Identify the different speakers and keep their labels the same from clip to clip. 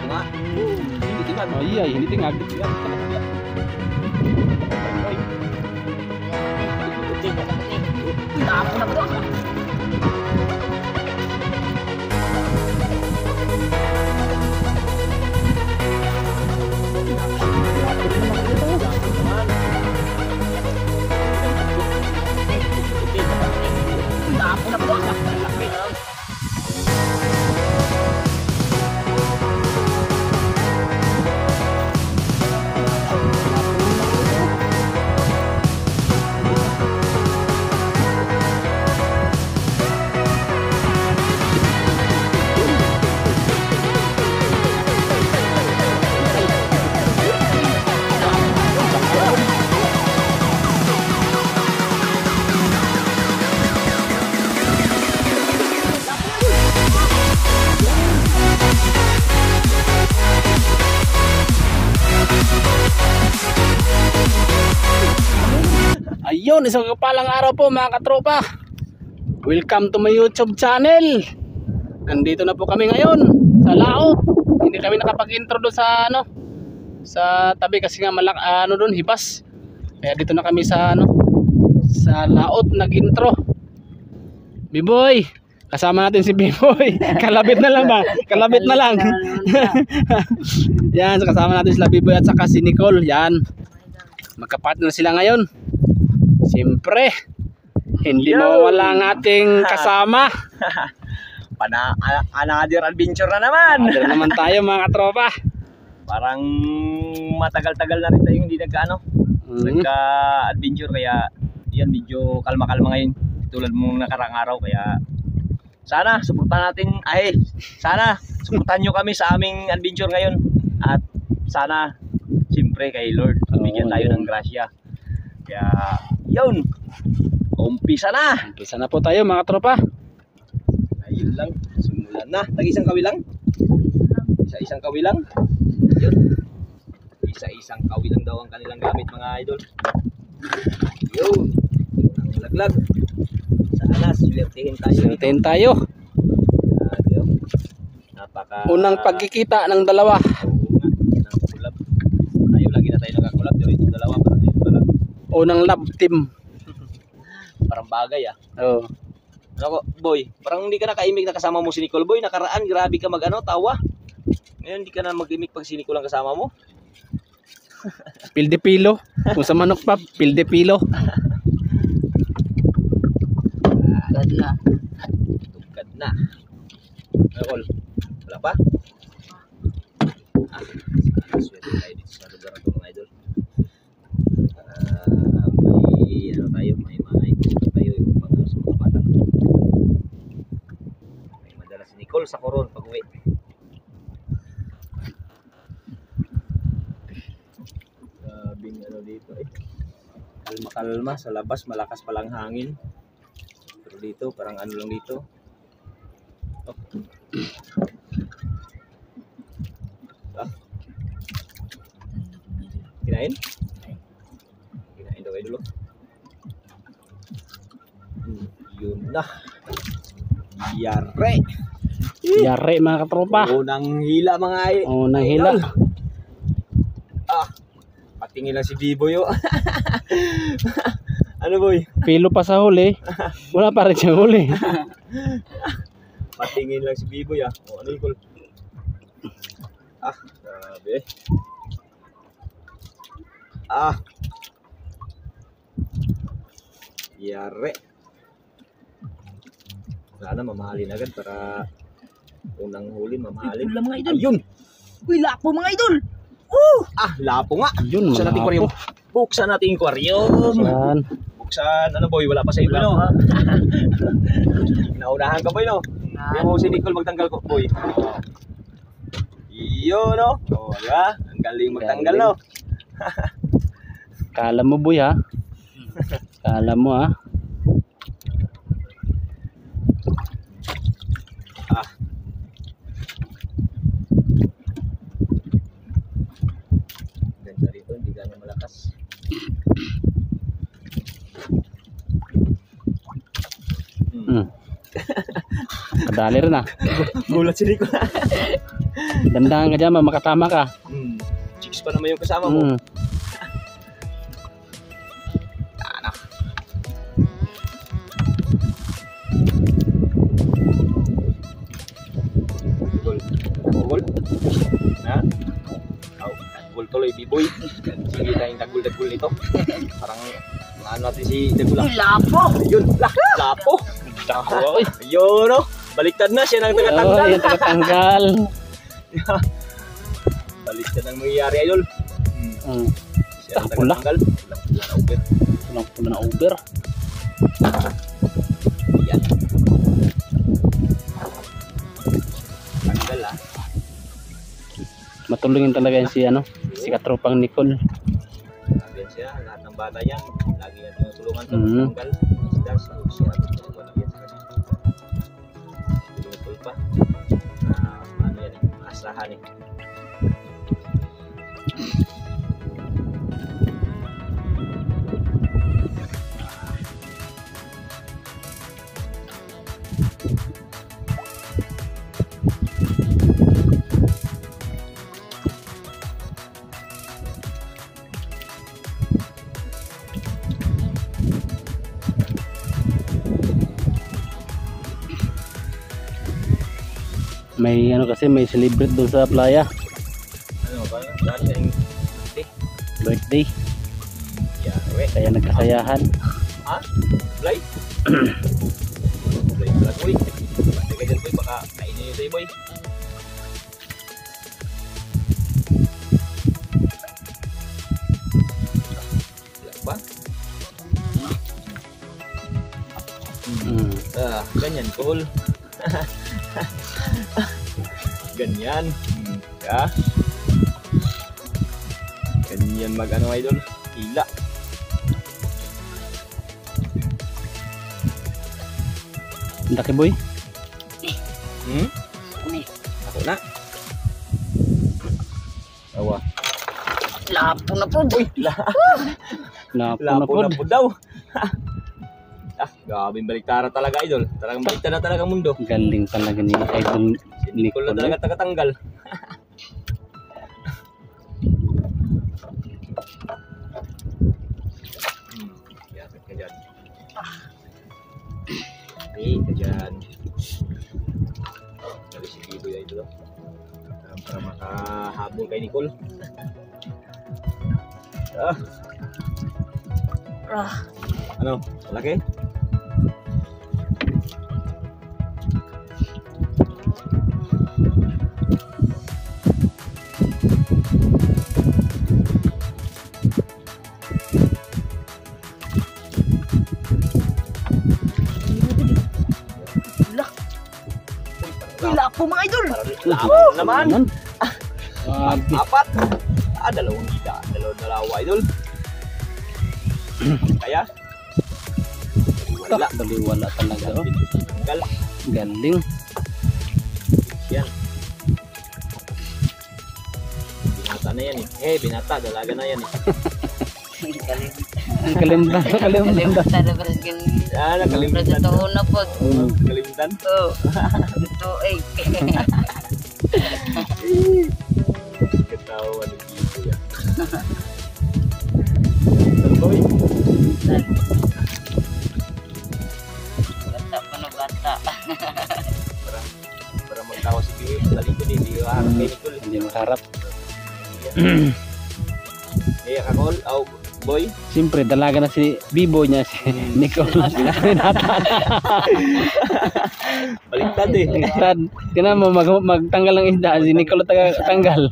Speaker 1: Lapo nga. Hindi tingag.
Speaker 2: Ay, hindi tingag.
Speaker 1: Lapo na po. Lapo na po.
Speaker 2: Ayun, isang kapalang araw po mga katropa. Welcome to my YouTube channel. Nandito na po kami ngayon sa Laot. Hindi kami nakapag-intro doon sa sa tabi kasi nga doon hibas. Kaya dito na kami sa sa Laot nag-intro. Biboy, kasama natin si Biboy. Kalabit na lang ba? Kalabit na lang. Yan, kasama natin sila Biboy at saka si Nicole. Yan. Magka-partner sila ngayon. Siyempre, hindi mawala ang ating kasama.
Speaker 1: Another adventure na naman.
Speaker 2: Another naman tayo mga katropa.
Speaker 1: Parang matagal-tagal na rin tayo hindi nagka-adventure. Kaya yan, medyo kalma-kalma ngayon. Tulad mong nakarang araw. Kaya sana suportahan nyo kami sa aming adventure ngayon. At sana siyempre kay Lord bigyan tayo ng grasya. Kaya yun, umpisa na.
Speaker 2: Umpisa na po tayo mga tropa.
Speaker 1: Ayun lang, simulan na. Tag-isang kawilang. Isa-isang kawilang. Yun. Isa-isang kawilang daw ang kanilang gamit mga idol. Yun. Ang laglag. Sana silertihin tayo.
Speaker 2: Silertihin tayo. Unang pagkikita ng dalawa.
Speaker 1: Tayo lagi na tayo nakakulab. Pero itong dalawa parang yun parang
Speaker 2: unang love team.
Speaker 1: Parang bagay
Speaker 2: Oo.
Speaker 1: Ano boy, parang hindi ka nakaimik na kasama mo si Nicole boy. Nakaraan grabe ka tawa. Ngayon hindi ka na mag-imik pag si Nicole ang kasama mo.
Speaker 2: Pildepilo. Kung sa manok pa, pildepilo.
Speaker 1: Tugkad na. Nicole, wala pa? Swerte tayo dito sa lugar ng mga idol. May tayo yung mga sa mga bata. May madala si Nicole sa koron pag uwi. Grabing dito kalma-kalma sa labas, malakas palang hangin. Pero dito parang lang dito. Oh. Kinain? Kinain daw idol. Yun na. Yare.
Speaker 2: Yare mga katropa.
Speaker 1: Unang hila mga
Speaker 2: Unang hila.
Speaker 1: Patingin lang si Biboy. Ano boy?
Speaker 2: Pilo pa sa huli. Wala pa rin siyang huli.
Speaker 1: Patingin lang si Biboy ano Nicole? Grabe. Yare. Sana mamahalin agad para unang huli mamahalin.
Speaker 2: Wala mga idol.
Speaker 1: Ayun.
Speaker 2: Uy, lapo mga idol.
Speaker 1: Lapo nga.
Speaker 2: Yun,
Speaker 1: Buksan natin aquarium. Buksan natin aquarium.
Speaker 2: Yan.
Speaker 1: Buksan. Ano boy, wala pa sa iba no? Naunahan ka boy no? Hindi mo si Nicole magtanggal ko boy. Iyo no? Diba? Ang galing magtanggal no?
Speaker 2: Kala mo boy ha. Kala mo ha.
Speaker 1: Ganda rito, hindi gano'ng malakas.
Speaker 2: Kadali rin ah.
Speaker 1: Gulat si Nico.
Speaker 2: Dandahan ka dyan, makatama ka.
Speaker 1: Chicks pa naman yung kasama mo. Ano? Gol. Ha? Gol tuloy, B-boy. Sige tayong dagul-dagul nito. Parang ano natin si Dagula.
Speaker 3: Lapo!
Speaker 1: Ayun, lapo. Ayun, no? Baliktad na, siya nang tagatanggal.
Speaker 2: Yung tagatanggal.
Speaker 1: Baliktad ang mangyayari, idol. Siya ang
Speaker 2: Pula.
Speaker 1: tagatanggal. Pula na uber.
Speaker 2: Pula na Uber.
Speaker 1: Yan. Tanggal, ah.
Speaker 2: Matulungin talaga yan si ano, si katropang Nicole.
Speaker 1: Sabihan siya, lahat ng bata yan. Lagi yan tinutulungan sa
Speaker 2: Mhm.
Speaker 1: tanggal. Isda, siya. Wala yan sa kanya. Tinutul pa. Ano yan, maasahan eh.
Speaker 2: May ano kasi, may celebrate doon sa playa.
Speaker 1: Ano ba? Dahil sa yung
Speaker 2: Birthday.
Speaker 1: yan, we.
Speaker 2: Kaya nagkasayahan.
Speaker 1: Ha? Fly? Fly pala, boy. Basta ka dyan, boy. Baka kainin nyo sa'yo, boy. Wala ba? Ganyan, cool. Ganyan. Ya. Ganyan mag-ano, idol. Hila.
Speaker 2: Ang laki boy.
Speaker 1: Ako na. Awa.
Speaker 3: Lapo na po.
Speaker 1: Uy,
Speaker 2: Lapo na
Speaker 1: lapo
Speaker 2: po.
Speaker 1: na po daw. Grabe baliktara talaga, idol. Talagang baliktara na talaga ang mundo.
Speaker 2: Galing talaga ni Idol
Speaker 1: Hindi ko lang talaga tagatanggal. Yapit ka dyan. Hey, ka dyan. Sabi si Bibo ya idol. Para makahabol kay Nicole. Ano? Malaki?
Speaker 3: Lapo mga idol.
Speaker 1: Lapo naman.
Speaker 2: Grabe.
Speaker 1: Apat. Dalawang ida. Dalawa idol. Kaya? Wala.
Speaker 2: Baliwala talaga. Oh.
Speaker 1: Tanggal.
Speaker 2: Galing.
Speaker 1: Yan. Binata na yan eh. Binata. Dalaga na yan eh.
Speaker 2: Kalimtan.
Speaker 3: Kalimutan na parang ganun.
Speaker 1: Yan, nakalimutan.
Speaker 3: Totoo na po.
Speaker 1: Nakalimutan.
Speaker 3: Oo. Totoo eh.
Speaker 1: Ketawa ng Bibo yan. Boy.
Speaker 3: Bata pa na bata.
Speaker 1: Para magtawa si Bibo. Talikod eh. Hindi ko harap kay Nicole.
Speaker 2: Hindi makarap.
Speaker 1: Kakol. Boy.
Speaker 2: Siyempre, dalaga na si Bibo niya, si Nicole.
Speaker 1: Baliktad eh.
Speaker 2: Baliktad. Tingnan mo, magtanggal ng isda, si Nicole tanggal.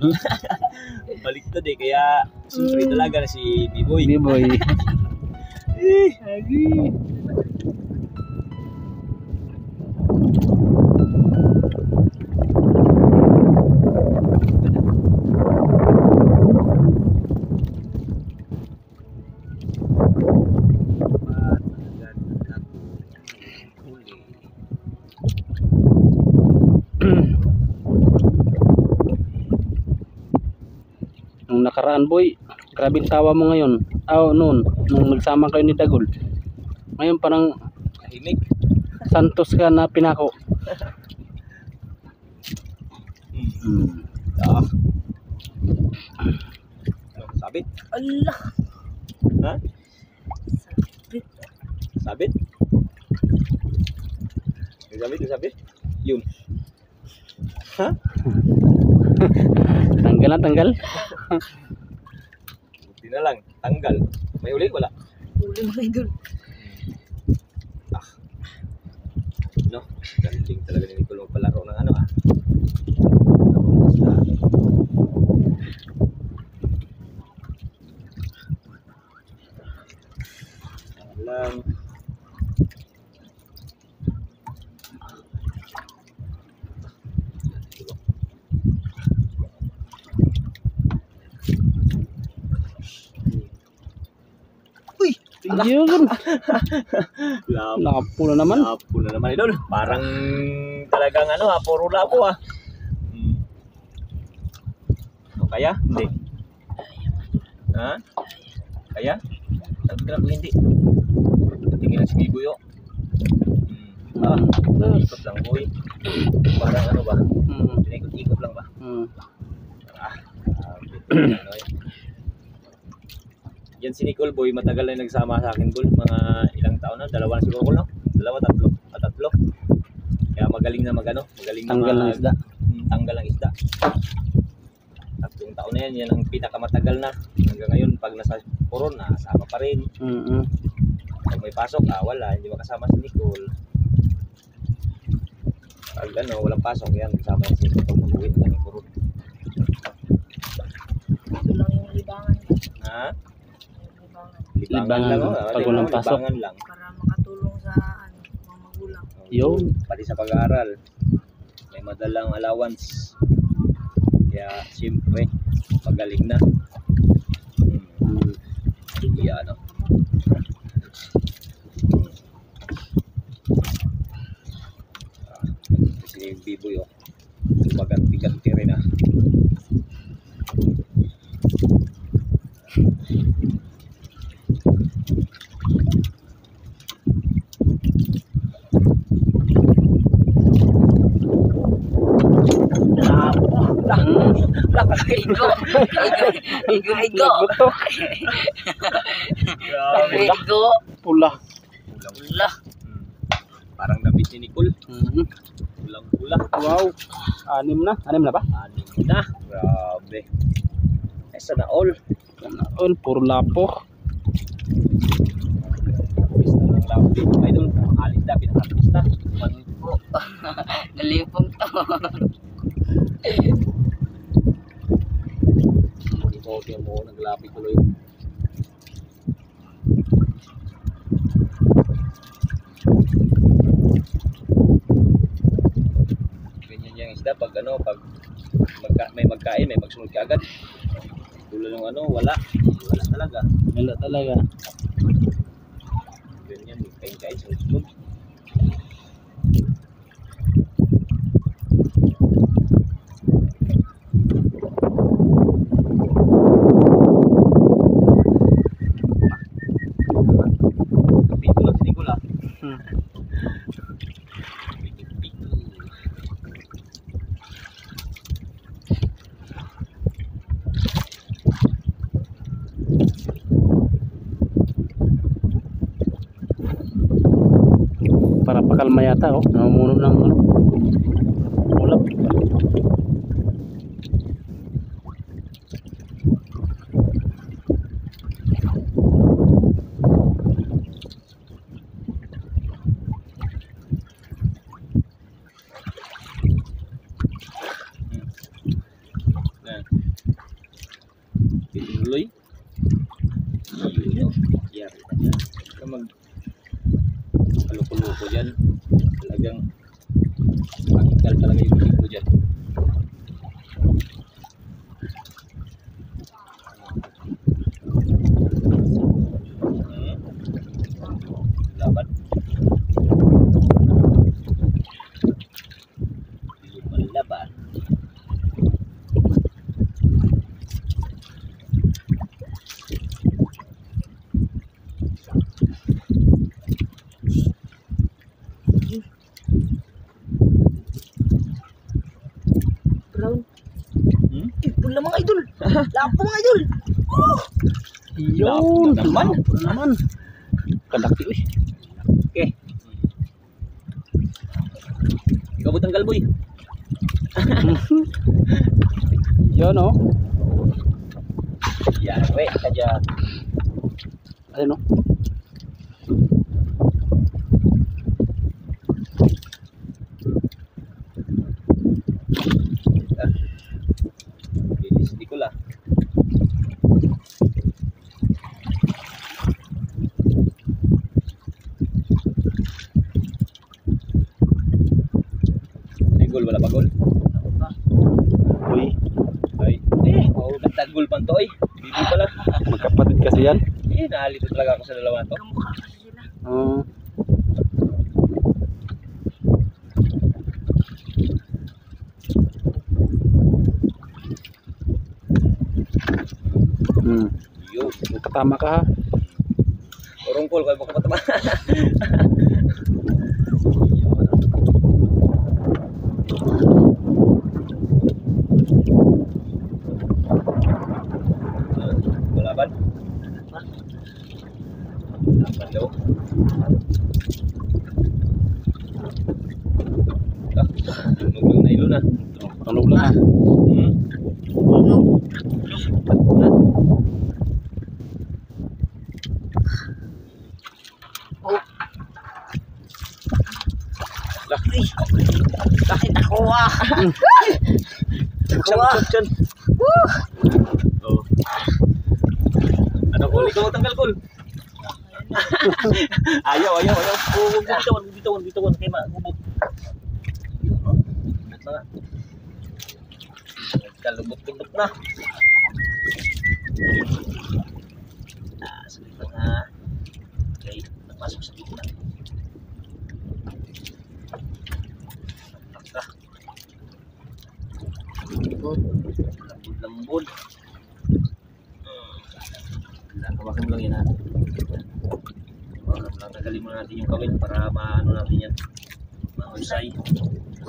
Speaker 1: Baliktad eh. Kaya siyempre talaga na si Biboy.
Speaker 2: Biboy. Nung nakaraan boy, grabe tawa mo ngayon. Noon, nung nagsama kayo ni Dagol. Ngayon parang
Speaker 1: Tahimik.
Speaker 2: Santos ka na pinako.
Speaker 1: Ah. Ano, sabit?
Speaker 3: Allah.
Speaker 1: Ha?
Speaker 3: Sabit.
Speaker 1: Sabit? May sabit, may sabit? Yun. Ha?
Speaker 2: Tanggal na tanggal.
Speaker 1: Buti na lang. Tanggal. May uli? Wala.
Speaker 3: Huli mga idol.
Speaker 1: Ah. No? Galing talaga ni Nicole magpalaro ng ano ah. Lang. Uy!
Speaker 2: Yun.
Speaker 1: Lapo.
Speaker 2: Lapo na naman.
Speaker 1: Lapo na naman idol. Parang talagang ano ha, puro lapo ha. O kaya? Hindi. Ha? Kaya? Sabi ka lang kung hindi. Tingin si Biboy o. Ah, ikot lang boy. Parang ano ba? Ikot-ikot lang ba? Ah, ano eh. Yan si Nicole boy, matagal na nagsama sa akin boy. Mga ilang taon na, dalawa na siguro no? Dalawa, tatlo. Kaya magaling na magano, magaling na
Speaker 2: Tanggal ng isda.
Speaker 1: Tanggal ng isda. Tatlong taon na yan, yan ang pinakamatagal na. Hanggang ngayon, pag nasa Coron, nasama pa rin. Pag may pasok, wala, hindi makasama si Nicole. Pag ano, walang pasok, yan, kasama si Nicole pag mag-uwi ng Coron.
Speaker 3: Ito lang yung libangan.
Speaker 1: Ha?
Speaker 3: Libangan.
Speaker 1: Libangan lang,
Speaker 2: Pag walang pasok.
Speaker 1: Libangan lang.
Speaker 3: Para makatulong sa ano, mga magulang.
Speaker 2: Yun.
Speaker 1: Pati sa pag-aaral, may madalang allowance. Kaya, siyempre, magaling na. Hindi ano. Si Biboy oh. Maganti-ganti rin ah.
Speaker 3: Igo.
Speaker 2: Buto.
Speaker 3: Igo.
Speaker 2: Pula.
Speaker 3: Pula.
Speaker 1: Parang damit ni Nicole. Pulang-pula.
Speaker 2: Wow. Anim na ba?
Speaker 1: Anim na. Grabe. Eh, sana all.
Speaker 2: All puro lapo.
Speaker 1: Pista ng lapi. Idol, alin na pinakapista.
Speaker 3: Po. Nalipong to.
Speaker 1: Hindi mo naglapi tuloy. Ganyan yung isda pag ano, pag may magkain, may magsunod ka agad. Tulad ng ano, wala talaga.
Speaker 2: Wala talaga.
Speaker 1: Ganyan, may kain-kain sunod-sunod. Kapito lang si Nicola.
Speaker 2: Para pakalma yata oh. Namumuno ng ano. Ulap.
Speaker 1: Pinuloy. Yari pa dyan. Ito kaluko-luko dyan. Talagang pagkakal talaga yung pinig mo dyan. Laban. Lumalaban.
Speaker 3: Lapo mga idol.
Speaker 2: Yun.
Speaker 1: Naman.
Speaker 2: Naman. Kalaki uy.
Speaker 1: Okay. Ikaw butang galboy.
Speaker 2: Yun oh.
Speaker 1: Yan, we, kadya.
Speaker 2: Ayun oh.
Speaker 1: Bilis di ko lah. May gol, wala pa gol?
Speaker 2: Uy.
Speaker 1: Ay, oh, nagtagol pa to, Bibi pala.
Speaker 2: Magkapatid kasi yan.
Speaker 1: Nahalito talaga ako sa dalawa to.
Speaker 3: Kamukha kasi sila.
Speaker 2: Oo.
Speaker 1: Yo,
Speaker 2: Katama ka ha.
Speaker 1: orongkol kayo baka patama. Balaban. Balaban daw. Tunog lang na ilo na.
Speaker 2: Tunog lang ha.
Speaker 3: Ano? Oh. Ay, bakit ako
Speaker 1: Action. Oh. Ano kul? Ikaw tanggal kul. Ayaw. Oh, bitawan kay magubot. Gubot na nga. Kalubot-lubot na. Sabi ko na. Okay, napasok sa gitna. Taka. Lambod. Hawakan mo lang yan ha. Hawakan mo lang. Tagalin mo natin yung kawin para maano natin yan. Mahusay.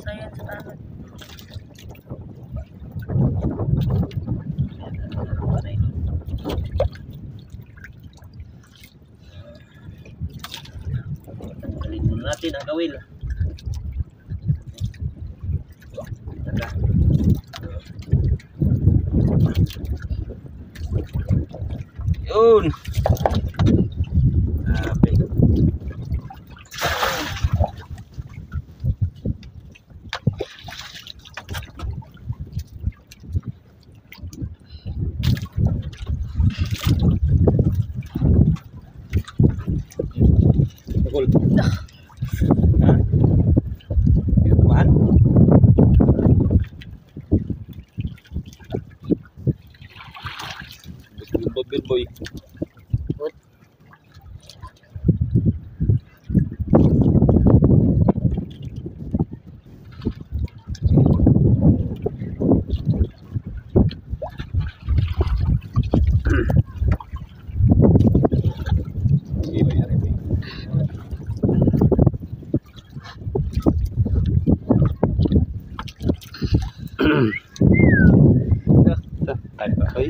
Speaker 3: Saya sa tangan. Tagalin muna natin ang kawil. Taga. Yun. Ape. Tukul. Ha? Hindi tumaan. Good boy.
Speaker 2: Tayo ba? Uy.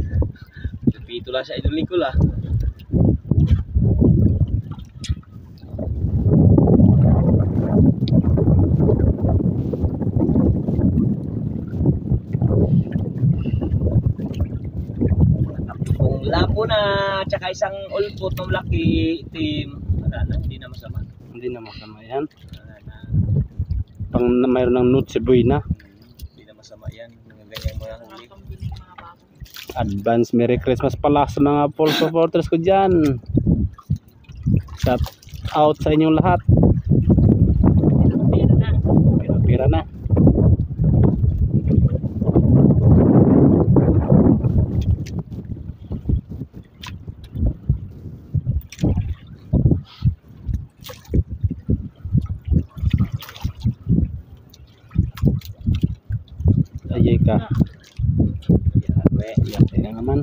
Speaker 1: Pito lang sa idol ko lah. Kung lapo na tsaka isang ulpot ng laki team, wala na, hindi na masama.
Speaker 2: Hindi na masama yan.
Speaker 1: Wala na,
Speaker 2: Pang mayroon ng note si Boy na.
Speaker 1: hindi na masama yan. Mga ganyang mga huli.
Speaker 3: Pambiling mga bago.
Speaker 2: Advance Merry Christmas pala sa mga Paul supporters ko dyan. Shout out sa inyong lahat.
Speaker 3: Pero na.
Speaker 2: Pira na. Ayay ka.
Speaker 1: Yan, we.
Speaker 2: Yan tayo na naman.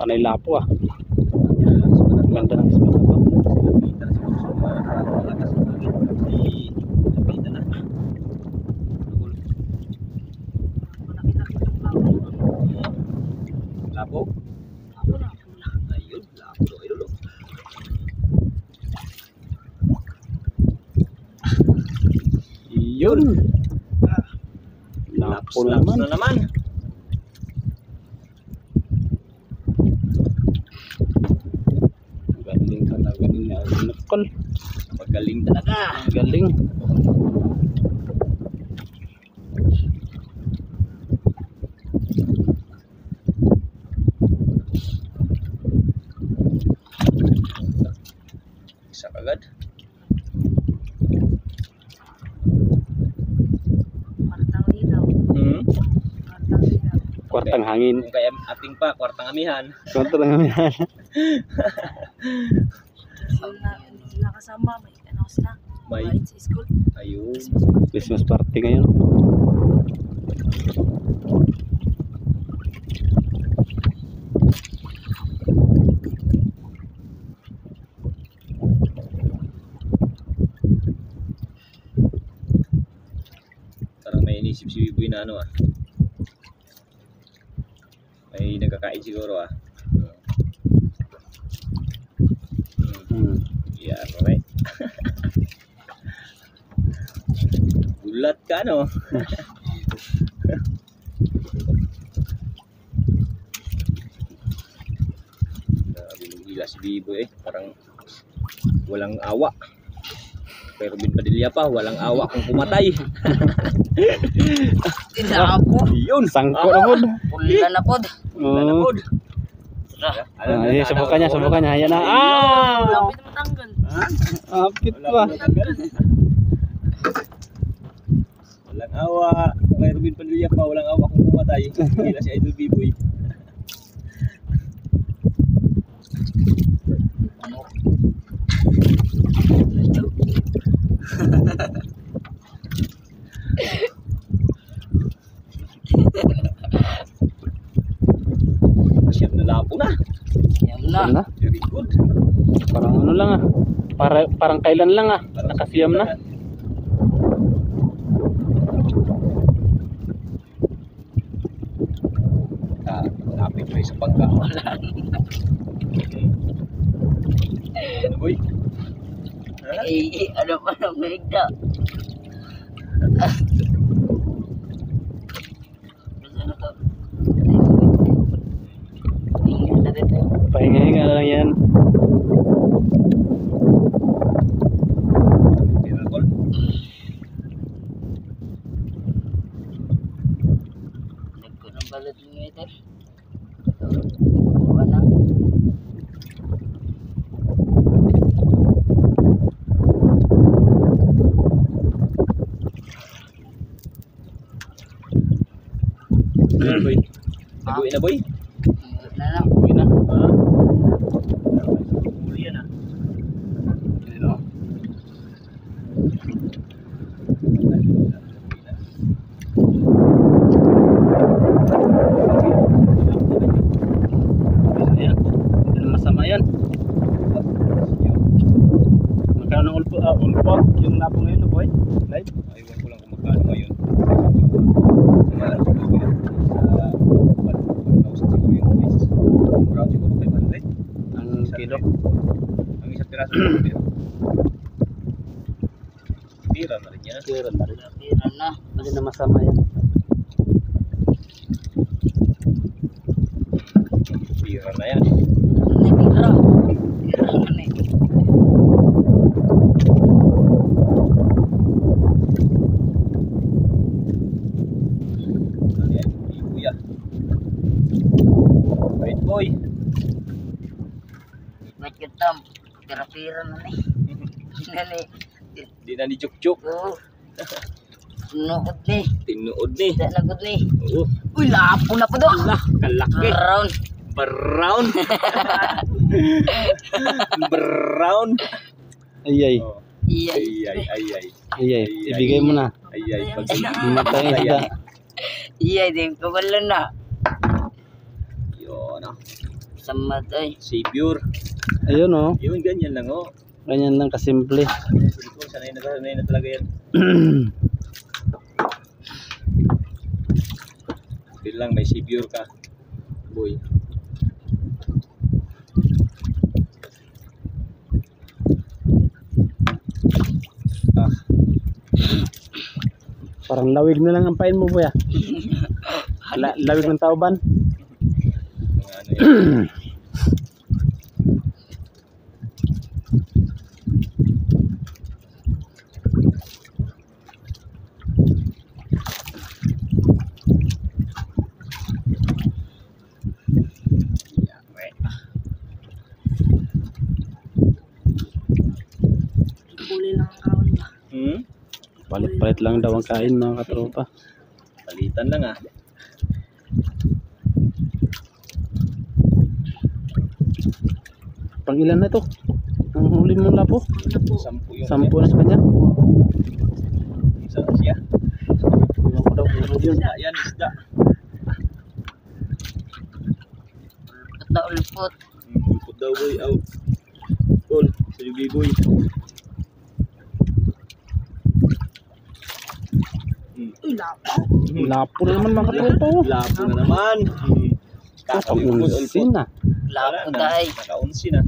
Speaker 2: Panay lapo ah. Ganda ng ispa na to.
Speaker 1: Lapitan siguro sa mga nakakalakas ng hangin. Lapitan na. Lapo? Ayun, lapo daw idol.
Speaker 2: Yun. Lapo na naman.
Speaker 1: Na naman.
Speaker 2: Galing talaga ni Nakol.
Speaker 1: Magaling talaga.
Speaker 2: Galing.
Speaker 1: Isa kagad. Hmm?
Speaker 2: Kwartang hangin.
Speaker 1: Kung kaya ating pa, kwartang amihan.
Speaker 2: Kwartang hangin.
Speaker 3: Nakasama, may ano sila.
Speaker 1: May,
Speaker 3: Kahit sa school.
Speaker 1: ayun.
Speaker 2: Christmas party ngayon.
Speaker 1: Parang may inisip si Biboy na ano ah. May nagkakain siguro ah. Yeah, okay. Gulat ka no? Grabe nung hila si Biboy eh. Parang walang awa. Pero Bin Padilla pa, walang awa kung pumatay.
Speaker 3: Hindi ako.
Speaker 1: Yun!
Speaker 2: Sangko na po.
Speaker 3: Pula na po.
Speaker 2: Oo. Ay, subukan niya, subukan niya. Ayan na.
Speaker 3: Lapit matanggal.
Speaker 2: Apit pa.
Speaker 1: Walang awa. Kung kay Robin Padilla pa, walang awa kung pumatay. Hila si Idol Biboy. Siyam na lapo na.
Speaker 3: Yan na.
Speaker 2: Ayan na.
Speaker 1: Very good.
Speaker 2: Parang ano lang ah. Parang kailan lang ah. Nakasiyam na.
Speaker 1: Lapit pa sa pagka. Ano boy?
Speaker 3: Eh, ano pa ng megda? Ano to? Tingnan na dito.
Speaker 2: Pahinga-hinga lang yan.
Speaker 1: Miracle.
Speaker 3: Nagko ng balot ng meter. Wala.
Speaker 1: Ano boy? Nag-uwi na boy?
Speaker 3: Na lang.
Speaker 2: Uwi na.
Speaker 1: Ha? Uli yan ah.
Speaker 2: Ayun o. Ayan. Hindi na masama yan. Magkano ng ulpot? Yung lapo ngayon, boy? Live?
Speaker 1: Aywan ko lang kung magkano ngayon. Mga siguro yan. Sa 1,000 siguro yung price. Around siguro 500.
Speaker 2: Ang kilo.
Speaker 1: Ang isang piraso ng beer. Pira na rin yan.
Speaker 2: Tira na rin.
Speaker 3: Tira na.
Speaker 2: Hindi na masama yan.
Speaker 1: Pira na yan.
Speaker 3: Ano yung pira? Pira naman eh.
Speaker 1: Ano yan? Kuya. Wait boy.
Speaker 3: Ba't yung tam? Pira-pira na eh. Nani.
Speaker 1: Di na ni Chuk-Chuk.
Speaker 3: Oo. Nuot ni.
Speaker 1: Tinuod ni.
Speaker 3: Tidak nagod ni.
Speaker 1: Oo.
Speaker 3: Uy, lapo na po do.
Speaker 1: Kalaki.
Speaker 3: Round.
Speaker 1: Brown. Brown.
Speaker 2: Ay.
Speaker 1: Oh.
Speaker 3: Iya.
Speaker 1: Ay.
Speaker 2: Ay. Ibigay mo na.
Speaker 1: Ay. Pag
Speaker 2: Matay na sila.
Speaker 3: Iya din ko wala na.
Speaker 1: Yun ah.
Speaker 3: Samad ay.
Speaker 1: Savior.
Speaker 2: Ayun oh.
Speaker 1: Yun, ganyan lang oh.
Speaker 2: Ganyan lang kasimple.
Speaker 1: Silikon, sanay na talaga yan. Feel lang, may Savior ka. Boy. Ah,
Speaker 2: Parang lawig na lang ang pain mo, kuya. Lawig ng tauban.
Speaker 1: mga ano yan.
Speaker 3: Huli lang ang kaon ba?
Speaker 2: Palit-palit lang daw ang kain, mga katropa.
Speaker 1: Palitan lang ah.
Speaker 2: Pang ilan na to? Ang huli mong lapo?
Speaker 3: Ano po?
Speaker 1: 10 yung
Speaker 2: 10 na sa kanya?
Speaker 1: Isa na siya.
Speaker 2: Iwan ko daw ulo yun.
Speaker 1: Isda yan, isda.
Speaker 3: Ulpot na ulpot.
Speaker 1: Put daw boy, out. Cool, sige boy.
Speaker 3: Uy, lapo.
Speaker 2: Lapo na naman, mga katropa. Oh.
Speaker 1: Lapo na naman.
Speaker 2: Pang-unsin na.
Speaker 3: Lapo dahil.
Speaker 1: Naka-unsi na.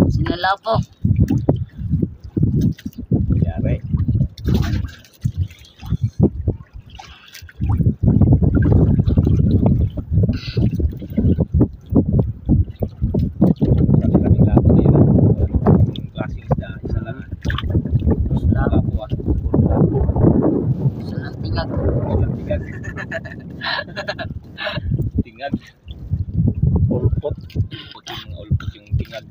Speaker 3: Sinalapo.
Speaker 1: Yari. Kami lapo na yun. Yung klaseng isda, isa lang.
Speaker 3: Lapo.
Speaker 1: Lapo ah.
Speaker 3: Sa lang tingag.
Speaker 1: Isang tingag. Tingag.
Speaker 2: Pulpot.
Speaker 1: Ulpot yung tingag.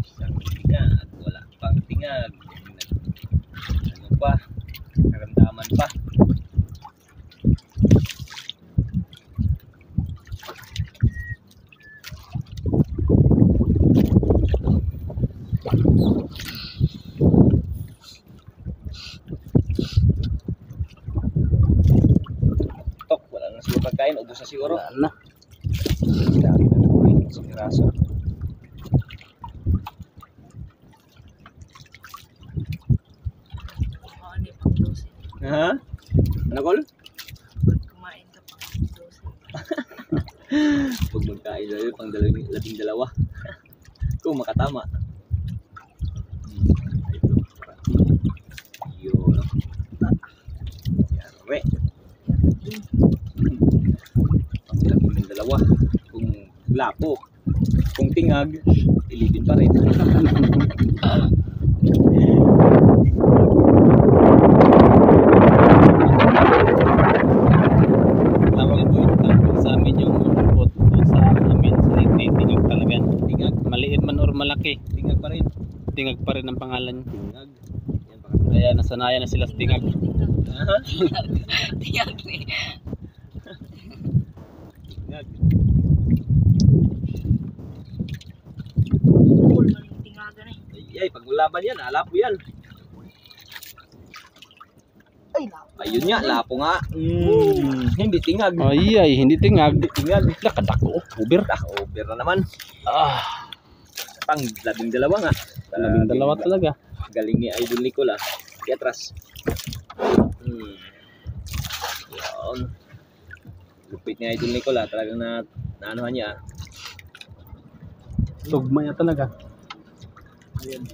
Speaker 1: Isang tingag, wala pang tingag. Ano pa? Karamdaman pa. Tok, wala na siguro pagkain, ubos na siguro.
Speaker 2: Wala na.
Speaker 1: Dami na nakulit sa piraso.
Speaker 3: Ano yung pang-dosin?
Speaker 1: Ha? Ano kol?
Speaker 3: Pag kumain ka pang-dosin.
Speaker 1: Pag magkain daw pang 12. Kung makatama. Ito. Yun. Yan, we. Pang 12. Kung lapo. Kung tingag, ilibin pa rin.
Speaker 2: Tama sa amin yung pulpot. Sa amin, tingag talaga.
Speaker 1: Tingag.
Speaker 2: Maliit man or malaki.
Speaker 1: Tingag pa rin.
Speaker 2: Tingag pa rin ang pangalan.
Speaker 1: Tingag. Yan pa.
Speaker 2: Kaya nasanayan na sila sa tingag.
Speaker 1: Ha?
Speaker 3: Tingag ni.
Speaker 1: Tingag.
Speaker 3: Cool man yung tingagan eh.
Speaker 1: Ay, pag laban yan, lapo yan.
Speaker 3: Ay, lapo.
Speaker 1: Ayun nga, lapo nga. Hindi tingag.
Speaker 2: Ay, hindi tingag.
Speaker 1: Hindi tingag.
Speaker 2: Nakadako. Uber.
Speaker 1: Over na naman.
Speaker 2: Ah,
Speaker 1: Pang 12 nga.
Speaker 2: 12 talaga.
Speaker 1: Galing ni Idol Nicola. Di atras. Yan. Lupit ni Idol Nicola. Talagang naanuhan niya.
Speaker 2: Tugma niya talaga.
Speaker 1: Ayan.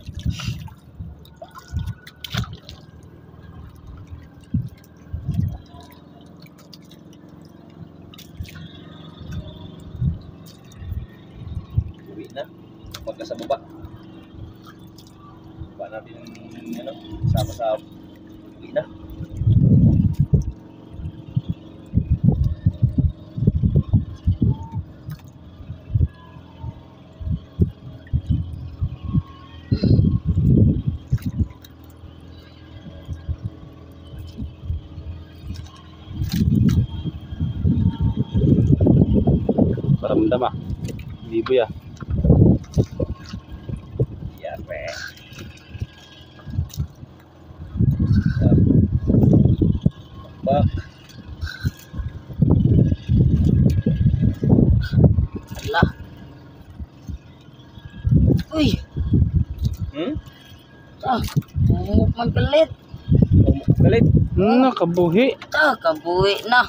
Speaker 1: Uwi na. Huwag ka sa baba. Baba natin ano, sama sa uwi na.
Speaker 2: paramdam ah. Biboy ah.
Speaker 1: Yan, pre. Bak.
Speaker 3: Ala. Uy. Mumuk man pelit.
Speaker 1: Galit.
Speaker 2: Nakabuhi.
Speaker 3: Kabuhi na.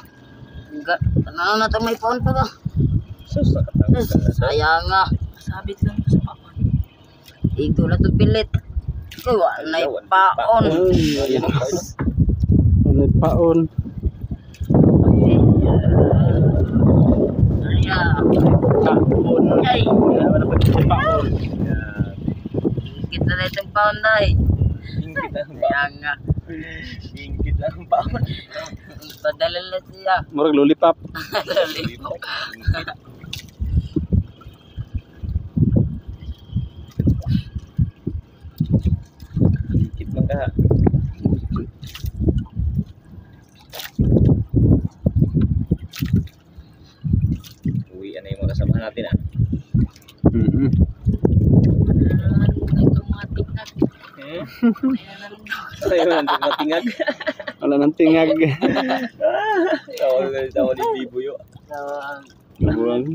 Speaker 3: Tanano na ito may phone pa ba?
Speaker 1: Sus, nakatanggal na.
Speaker 3: Sayang nga. Sabit lang sa paon. Igo na ito pilit. Uy, wala na yung paon.
Speaker 1: Ayan ang paon.
Speaker 2: Ano paon? Paon.
Speaker 3: Ay.
Speaker 2: Ano ba ito paon?
Speaker 1: Yan.
Speaker 3: Ingit na itong paon dahil.
Speaker 1: Ingkit lang ang
Speaker 3: Kaya
Speaker 1: paon.
Speaker 3: nga.
Speaker 1: Ingkit lang ang paon.
Speaker 3: Padala na siya.
Speaker 2: Murag lollipop.
Speaker 3: Lollipop.
Speaker 1: Ingkit. Ingkit man ka. Uwi, ano yung mga kasamahan natin ah?
Speaker 2: Mm-hmm.
Speaker 1: Ayun, nandun matingag.
Speaker 2: Wala nang tingag.
Speaker 1: Tawa ni Biboy.
Speaker 2: Buwang.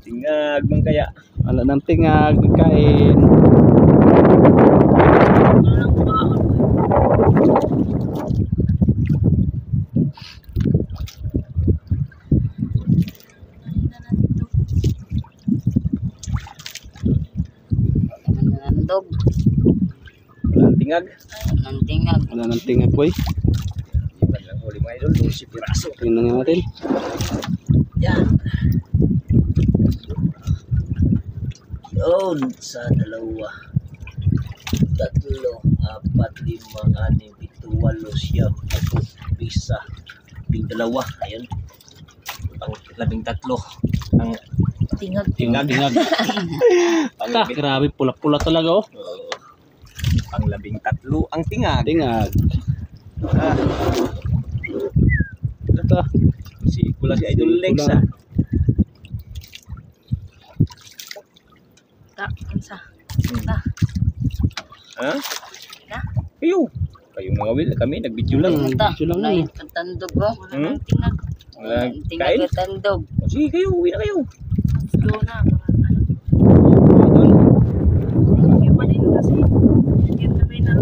Speaker 1: Tingag man kaya.
Speaker 2: Wala nang tingag. Kain.
Speaker 3: Nandog.
Speaker 1: Walang tingag.
Speaker 3: Nantingag.
Speaker 2: Wala nang tingag boy.
Speaker 1: Iban lang huli mga idol. 12 piraso.
Speaker 2: Tingnan nga natin.
Speaker 1: Yan. Yun. Sa dalawa. 3, 4, 5, 6, 7, 8, 9, 10, 11, 12. Ayun. Ang 13. Ang
Speaker 3: Tingag.
Speaker 1: tingag.
Speaker 2: Tingag. Grabe pula-pula talaga oh.
Speaker 1: Ang 13 ang tingag.
Speaker 2: Tingag.
Speaker 1: Ah,
Speaker 2: Ito.
Speaker 1: si pula si Idol Lex
Speaker 2: Pula.
Speaker 1: ah.
Speaker 3: Unsa?
Speaker 1: Ha?
Speaker 3: Ha?
Speaker 1: Kayo. Kayong mga will. Kami nag-video lang.
Speaker 2: Video lang
Speaker 3: Nay,
Speaker 2: yun.
Speaker 3: katandog ko.
Speaker 1: Hmm?
Speaker 3: Tingag.
Speaker 1: Walang
Speaker 3: Tingag
Speaker 1: kain?
Speaker 3: katandog.
Speaker 1: O, sige kayo. Uwi na kayo.
Speaker 3: Go na.
Speaker 1: Idol.
Speaker 3: Yung pa din kasi. Yung tabi na.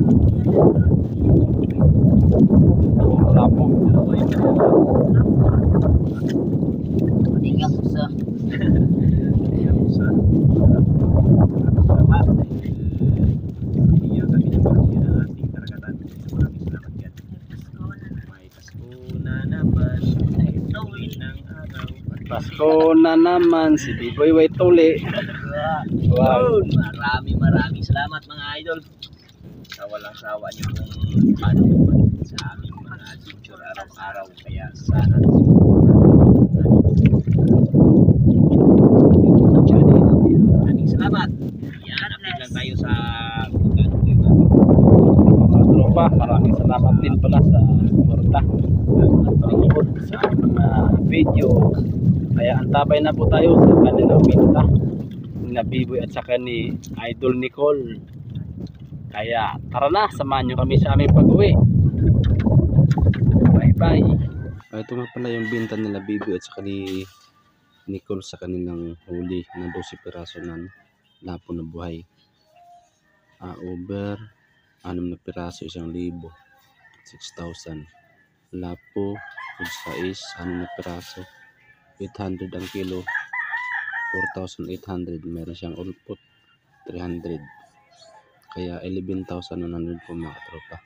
Speaker 2: Wala po.
Speaker 3: Tingag sa.
Speaker 2: Pasko na naman si Biboy White Tuli. Wow.
Speaker 1: Maraming salamat mga idol sa walang sawa niyo kung paano sa aming mga adventure araw-araw. Kaya sana YouTube channel. Maraming salamat. Yan, update lang tayo sa kung gaano po yung
Speaker 2: Mga tropa, maraming salamat din pala sa suporta at panood sa aming mga video. Kaya antabay na po tayo sa kanilang pinta na Biboy at saka ni Idol Nicole. Kaya tara na, samahan nyo kami sa aming pag-uwi. Bye bye. Ito nga pala yung binta nila Biboy at saka ni Nicole sa kanilang huli na 12 piraso na lapo na buhay. Over 6 na piraso 1,000, 6,000. Lapo 6, 6 na piraso 800 ang kilo, 4,800. Meron siyang ulpot 300. Kaya 11,100 po mga katropa.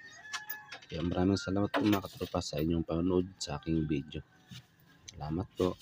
Speaker 2: Kaya maraming salamat po mga katropa sa inyong panonood sa aking video. Salamat po.